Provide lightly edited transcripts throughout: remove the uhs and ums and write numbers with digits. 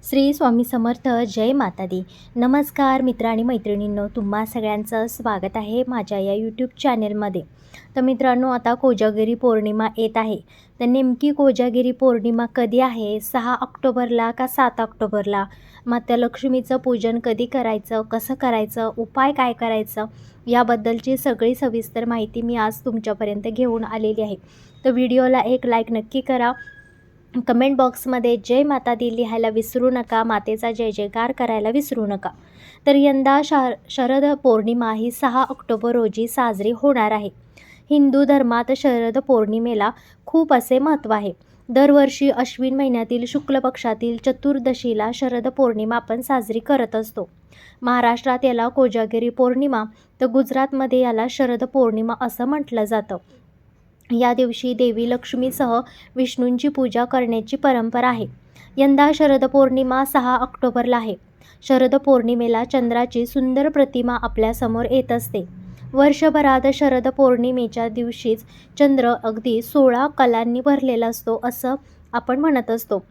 श्री स्वामी समर्थ. जय माता दी. नमस्कार मित्र आणि मैत्रिणींनो, तुम्हा सगळ्यांचं स्वागत आहे माझ्या या यूट्यूब चॅनेलमध्ये. तर मित्रांनो, आता कोजागिरी पौर्णिमा येत आहे. तर नेमकी कोजागिरी पौर्णिमा कधी आहे? 6 ऑक्टोबरला का 7 ऑक्टोबरला? माता लक्ष्मीचं पूजन कधी करायचं, कसं करायचं, उपाय काय करायचं, याबद्दलची सगळी सविस्तर माहिती मी आज तुमच्यापर्यंत घेऊन आलेली आहे. तर व्हिडिओला एक लाईक नक्की करा. कमेंट बॉक्समध्ये जय माता दी लिहायला विसरू नका. मातेचा जय जयकार करायला विसरू नका. तर यंदा शरद पौर्णिमा ही 6 ऑक्टोबर रोजी साजरी होणार आहे. हिंदू धर्मात शरद पौर्णिमेला खूप असे महत्त्व आहे. दरवर्षी अश्विन महिन्यातील शुक्ल पक्षातील चतुर्दशीला शरद पौर्णिमा आपण साजरी करत असतो. महाराष्ट्रात याला कोजागिरी पौर्णिमा, तर गुजरातमध्ये याला शरद पौर्णिमा असं म्हटलं जातं. या दिवशी देवी लक्ष्मीसह विष्णूंची पूजा करण्याची परंपरा आहे. यंदा शरद पौर्णिमा 6 ऑक्टोबरला आहे. शरद पौर्णिमेला चंद्राची सुंदर प्रतिमा आपल्यासमोर येत असते. वर्षभरात शरद पौर्णिमेच्या दिवशीच चंद्र अगदी 16 कलांनी भरलेला असतो असं आपण म्हणत असतो.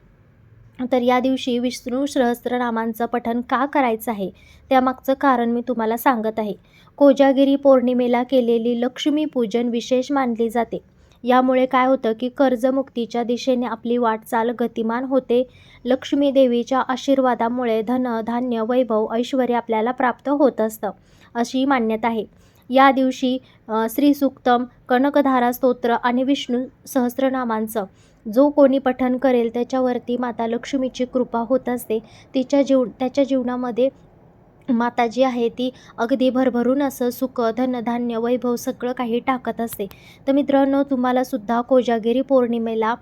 तर या दिवशी विष्णू सहस्त्रनामांचं पठण का करायचं आहे, त्यामागचं कारण मी तुम्हाला सांगत आहे. कोजागिरी पौर्णिमेला केलेली लक्ष्मीपूजन विशेष मानली जाते. यामुळे काय होतं की कर्जमुक्तीच्या दिशेने आपली वाटचाल गतिमान होते. लक्ष्मी देवीच्या आशीर्वादामुळे धन, धान्य, वैभव, ऐश्वर्य आपल्याला प्राप्त होत असतं, अशी मान्यता आहे. या दिवशी श्रीसूक्तम, कनकधारा स्तोत्र आणि विष्णू सहस्त्रनामांचं जो कोणी पठण करेल त्याच्यावरती माता लक्ष्मीची कृपा होत असते. त्याच्या जीवनामध्ये माता जी आहे ती अगदी भरभरून असं सुख, धनधान्य, वैभव सगळं काही टाकत असते. तर मित्रांनो, तुम्हालासुद्धा कोजागिरी पौर्णिमेला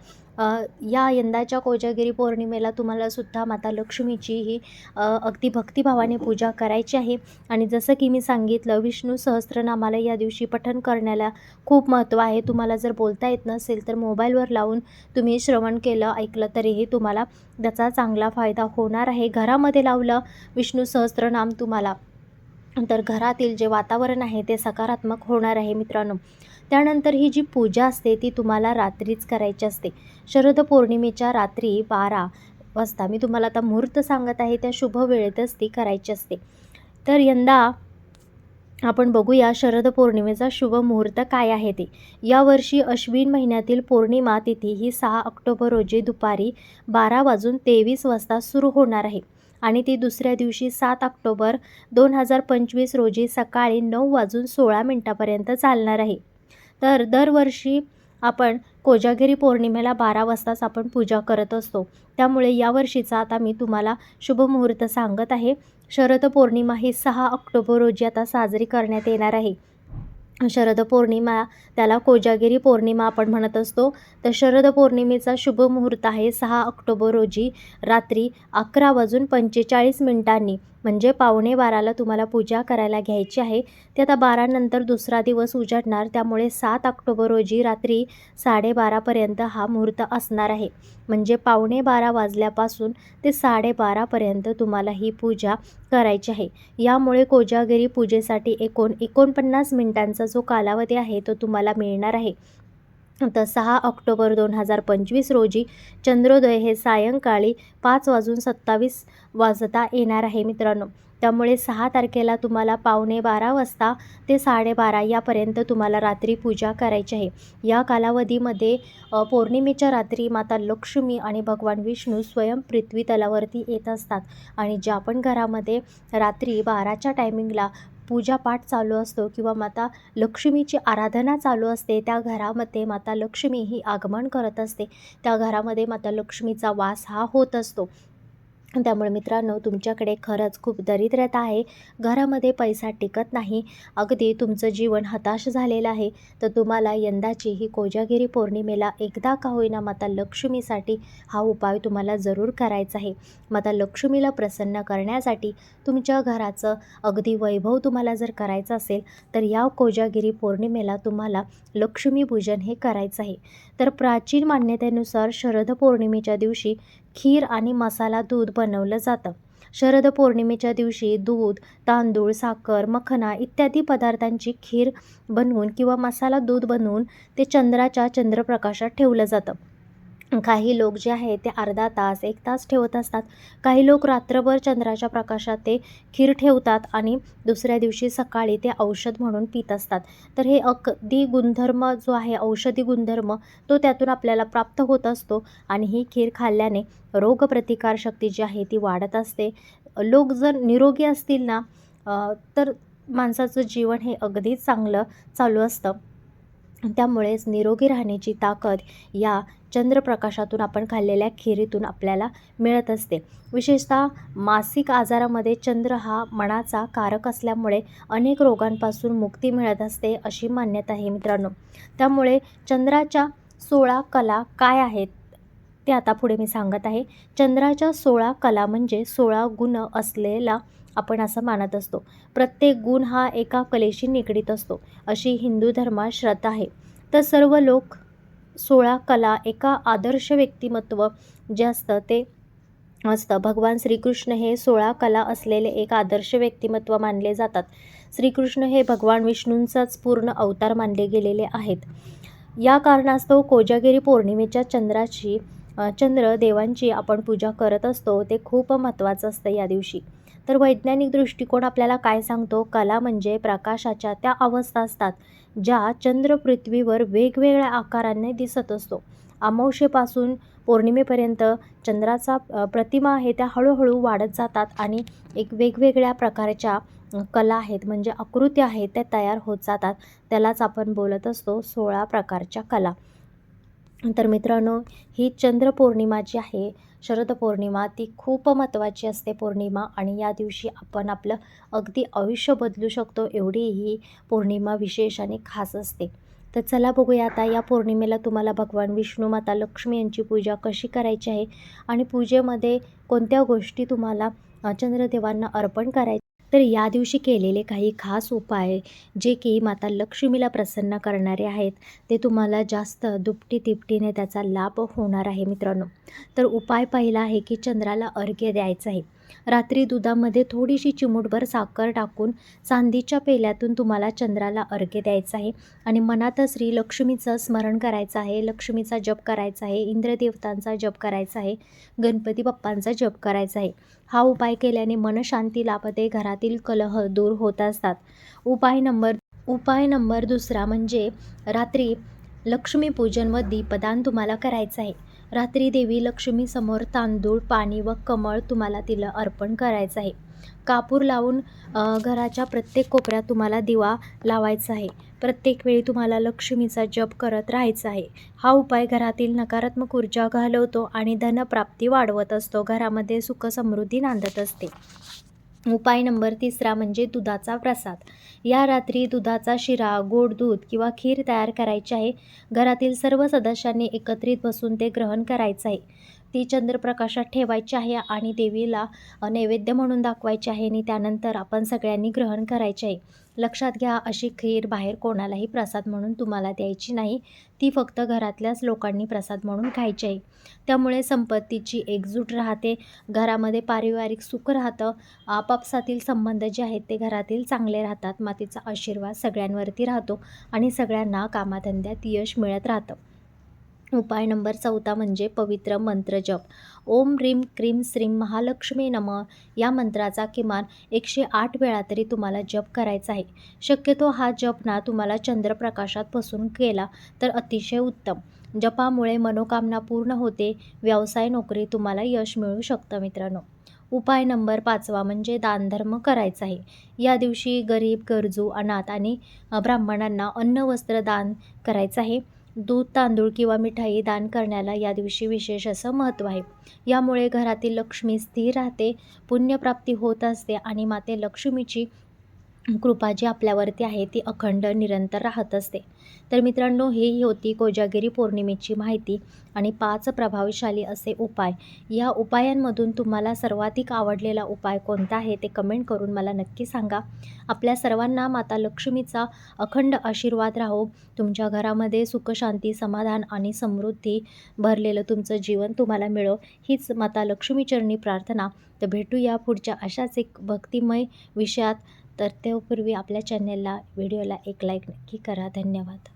या यंदाच्या कोजागिरी पौर्णिमेला तुम्हालासुद्धा माता लक्ष्मीची ही अगदी भक्तिभावाने पूजा करायची आहे. आणि जसं की मी सांगितलं, विष्णू सहस्त्रनामाला या दिवशी पठण करण्याला खूप महत्त्व आहे. तुम्हाला जर बोलता येत नसेल तर मोबाईलवर लावून तुम्ही श्रवण केलं, ऐकलं तरीही तुम्हाला त्याचा चांगला फायदा होणार आहे. घरामध्ये लावलं विष्णू सहस्त्रनाम तुम्हाला, तर घरातील जे वातावरण आहे ते सकारात्मक होणार आहे मित्रांनो. त्यानंतर ही जी पूजा असते ती तुम्हाला रात्रीच करायची असते. शरद पौर्णिमेच्या रात्री 12 वाजता, मी तुम्हाला आता मुहूर्त सांगत आहे, त्या शुभ वेळेतच ती करायची असते. तर यंदा आपण बघूया शरद पौर्णिमेचा शुभ मुहूर्त काय आहे ते. यावर्षी अश्विन महिन्यातील पौर्णिमा तिथी ही 6 ऑक्टोबर रोजी दुपारी 12:23 सुरू होणार आहे आणि ती दुसऱ्या दिवशी 7 ऑक्टोबर 2025 रोजी सकाळी 9:16 चालणार आहे. तर दरवर्षी आपण कोजागिरी पौर्णिमेला 12 वाजताच आपण पूजा करत असतो. त्यामुळे यावर्षीचा आता मी तुम्हाला शुभ मुहूर्त सांगत आहे. शरद पौर्णिमा ही 6 ऑक्टोबर रोजी आता साजरी करण्यात येणार आहे. शरद पौर्णिमा, त्याला कोजागिरी पौर्णिमा आपण म्हणत असतो. तर शरद पौर्णिमेचा शुभ मुहूर्त आहे 6 ऑक्टोबर रोजी रात्री 11:45 म्हणजे 11:45ला तुम्हाला पूजा करायला घ्यायची आहे. ते आता 12 नंतर दुसरा दिवस उजाडणार, त्यामुळे 7 ऑक्टोबर रोजी रात्री 12:30 हा मुहूर्त असणार आहे. म्हणजे 11:45 वाजल्यापासून ते 12:30 तुम्हाला ही पूजा करायची आहे. यामुळे कोजागिरी पूजेसाठी 49 मिनिटांचा जो कालावधी आहे तो तुम्हाला मिळणार आहे. तर 6 ऑक्टोबर 2025 रोजी चंद्रोदय हे सायंकाळी 5:27 येणार आहे मित्रांनो. त्यामुळे 6 तारखेला तुम्हाला 11:45 वाजता ते 12:30 यापर्यंत तुम्हाला रात्री पूजा करायची आहे. या कालावधीमध्ये पौर्णिमेच्या रात्री माता लक्ष्मी आणि भगवान विष्णू स्वयं पृथ्वी तलावरती येत असतात. आणि ज्या पण घरामध्ये रात्री 12च्या टायमिंगला पूजापाठ चालू असतो किंवा माता लक्ष्मीची आराधना चालू असते, त्या घरामध्ये माता लक्ष्मी ही आगमन करत असते. त्या घरामध्ये माता लक्ष्मीचा वास हा होत असतो. त्यामुळे मित्रांनो, तुमच्याकडे खरंच खूप दरिद्रता आहे, घरामध्ये पैसा टिकत नाही, अगदी तुमचं जीवन हताश झालेलं आहे, तर तुम्हाला यंदाची ही कोजागिरी पौर्णिमेला एकदा का होईना माता लक्ष्मीसाठी हा उपाय तुम्हाला जरूर करायचा आहे. माता लक्ष्मीला प्रसन्न करण्यासाठी तुमच्या घराचं अगदी वैभव तुम्हाला जर करायचं असेल तर या कोजागिरी पौर्णिमेला तुम्हाला लक्ष्मीपूजन हे करायचं आहे. तर प्राचीन मान्यतेनुसार शरद पौर्णिमेच्या दिवशी खीर आणि मसाला दूध बनवलं जातं. शरद पौर्णिमेच्या दिवशी दूध, तांदूळ, साखर, मखना इत्यादी पदार्थांची खीर बनवून किंवा मसाला दूध बनवून ते चंद्राच्या चंद्रप्रकाशात ठेवलं जातं. काही लोक जे आहे ते अर्धा तास 1 तास ठेवत असतात. काही लोक रात्रभर चंद्राच्या प्रकाशात ते खीर ठेवतात आणि दुसऱ्या दिवशी सकाळी ते औषध म्हणून पीत असतात. तर हे अगदी गुणधर्म जो आहे, औषधी गुणधर्म, तो त्यातून आपल्याला प्राप्त होत असतो आणि ही खीर खाल्ल्याने रोगप्रतिकारशक्ती जी आहे ती वाढत असते. लोक जर निरोगी असतील ना, तर माणसाचं जीवन हे अगदीच चांगलं चालू असतं. त्यामुळेच निरोगी राहण्याची ताकद या चंद्रप्रकाशातून आपण खाल्लेल्या खिरीतून आपल्याला मिळत असते. विशेषतः मासिक आजारामध्ये चंद्र हा मनाचा कारक असल्यामुळे अनेक रोगांपासून मुक्ती मिळत असते, अशी मान्यता आहे मित्रांनो. त्यामुळे चंद्राच्या 16 कला काय आहेत ते आता पुढे मी सांगत आहे. चंद्राच्या 16 कला म्हणजे 16 गुण असलेला आपण असं मानत असतो. प्रत्येक गुण हा एका कलेशी निगडीत असतो, अशी हिंदू धर्मात श्रद्धा आहे. तर सर्व लोक 16 कला एका आदर्श व्यक्तिमत्व जे असतं ते असतं. भगवान श्रीकृष्ण हे 16 कला असलेले एक आदर्श व्यक्तिमत्व मानले जातात. श्रीकृष्ण हे भगवान विष्णूंचाच पूर्ण अवतार मानले गेलेले आहेत. या कारणास्तव कोजागिरी पौर्णिमेच्या चंद्रदेवांची आपण पूजा करत असतो. ते खूप महत्त्वाचं असतं या दिवशी. तर वैज्ञानिक दृष्टिकोन आपल्याला काय सांगतो? कला म्हणजे प्रकाशाच्या त्या अवस्था असतात ज्या चंद्र पृथ्वीवर वेगवेगळ्या आकाराने दिसत असतो. अमावास्येपासून पौर्णिमेपर्यंत चंद्राचा प्रतिमा आहे त्या हळूहळू वाढत जातात आणि एक वेगवेगळ्या प्रकारच्या कला आहेत, म्हणजे आकृत्या आहेत, त्या तयार होत जातात. त्यालाच आपण बोलत असतो 16 प्रकारच्या कला. तर मित्रांनो, ही चंद्र पौर्णिमा जी आहे, शरद पौर्णिमा, ती खूप महत्त्वाची असते पौर्णिमा आणि या दिवशी आपण आपलं अगदी आयुष्य बदलू शकतो, एवढी ही पौर्णिमा विशेष आणि खास असते. तर चला बघूया आता या पौर्णिमेला तुम्हाला भगवान विष्णू, माता लक्ष्मी यांची पूजा कशी करायची आहे आणि पूजेमध्ये कोणत्या गोष्टी तुम्हाला चंद्रदेवांना अर्पण करायच्या. तर या दिवशी केलेले काही खास उपाय जे की माता लक्ष्मीला प्रसन्न करणारे आहेत, ते तुम्हाला जास्त दुपटी-तिपटीने त्याचा लाभ होणार आहे मित्रांनो. तर उपाय पहिला आहे की चंद्राला अर्घ्य द्यायचं आहे. रात्री दुधामध्ये थोडीशी चिमूटभर साखर टाकून चांदीच्या पेल्यातून तुम्हाला चंद्राला अर्घ्य द्यायचं आहे आणि मनात श्री लक्ष्मीचं स्मरण करायचं आहे, लक्ष्मीचा जप करायचा आहे, इंद्रदेवतांचा जप करायचा आहे, गणपती बाप्पांचा जप करायचा आहे. हा उपाय केल्याने मनशांती लाभते, घरातील कलह दूर होत असतात. उपाय नंबर दुसरा म्हणजे रात्री लक्ष्मीपूजन व दीपदान तुम्हाला करायचं आहे. रात्री देवी लक्ष्मीसमोर तांदूळ, पाणी व कमळ तुम्हाला तिला अर्पण करायचं आहे. कापूर लावून घराच्या प्रत्येक कोपऱ्यात तुम्हाला दिवा लावायचा आहे. प्रत्येक वेळी तुम्हाला लक्ष्मीचा जप करत राहायचा आहे. हा उपाय घरातील नकारात्मक ऊर्जा घालवतो आणि धनप्राप्ती वाढवत असतो. घरामध्ये सुख समृद्धी नांदत असते. उपाय नंबर तिसरा म्हणजे दुधाचा प्रसाद. या रात्री दुधाचा शिरा, गोड दूध किंवा खीर तयार करायची आहे. घरातील सर्व सदस्यांनी एकत्रित बसून ते ग्रहण करायचं आहे. ती चंद्रप्रकाशात ठेवायची आहे आणि देवीला नैवेद्य म्हणून दाखवायची आहे आणि त्यानंतर आपण सगळ्यांनी ग्रहण करायचे आहे. लक्षात घ्या, अशी खीर बाहेर कोणालाही प्रसाद म्हणून तुम्हाला द्यायची नाही. ती फक्त घरातल्याच लोकांनी प्रसाद म्हणून खायची आहे. त्यामुळे संपत्तीची एकजूट राहते, घरामध्ये पारिवारिक सुख राहतं, आपापसातील संबंध जे आहेत ते घरातील चांगले राहतात, मातेचा आशीर्वाद सगळ्यांवरती राहतो आणि सगळ्यांना कामाधंद्यात यश मिळत राहतं. उपाय नंबर चौथा म्हणजे पवित्र मंत्र जप. ओम ह्रीं क्रीं श्रीं महालक्ष्मी नमः या मंत्राचा किमान 108 वेळा तरी तुम्हाला जप करायचा आहे. शक्यतो हा जप ना तुम्हाला चंद्रप्रकाशात बसून केला तर अतिशय उत्तम. जपामुळे मनोकामना पूर्ण होते, व्यवसाय नोकरी तुम्हाला यश मिळू शकतं मित्रांनो. उपाय नंबर 5वा म्हणजे दानधर्म करायचा आहे. या दिवशी गरीब, गरजू, अनाथ आणि ब्राह्मणांना अन्न वस्त्र दान करायचं आहे. दूध, तांदूळ किंवा मिठाई दान करण्याला या दिवशी विशेष असं महत्त्व आहे. यामुळे घरातील लक्ष्मी स्थिर राहते, पुण्यप्राप्ती होत असते आणि माते लक्ष्मीची कृपा जी आपल्यावरती आहे ती अखंड निरंतर राहत असते. तर मित्रांनो, ही होती कोजागिरी पौर्णिमेची माहिती आणि 5 प्रभावशाली असे उपाय. या उपायांमधून तुम्हाला सर्वाधिक आवडलेला उपाय कोणता आहे ते कमेंट करून मला नक्की सांगा. आपल्या सर्वांना माता लक्ष्मीचा अखंड आशीर्वाद राहो. तुमच्या घरामध्ये सुख, शांती, समाधान आणि समृद्धी भरलेलं तुमचं जीवन तुम्हाला मिळो, हीच माता लक्ष्मीचरणी प्रार्थना. तर भेटूया पुढच्या अशाच एक भक्तिमय विषयात. तर त्यापूर्वी आपल्या चॅनेलला, व्हिडिओला एक लाईक नक्की करा. धन्यवाद.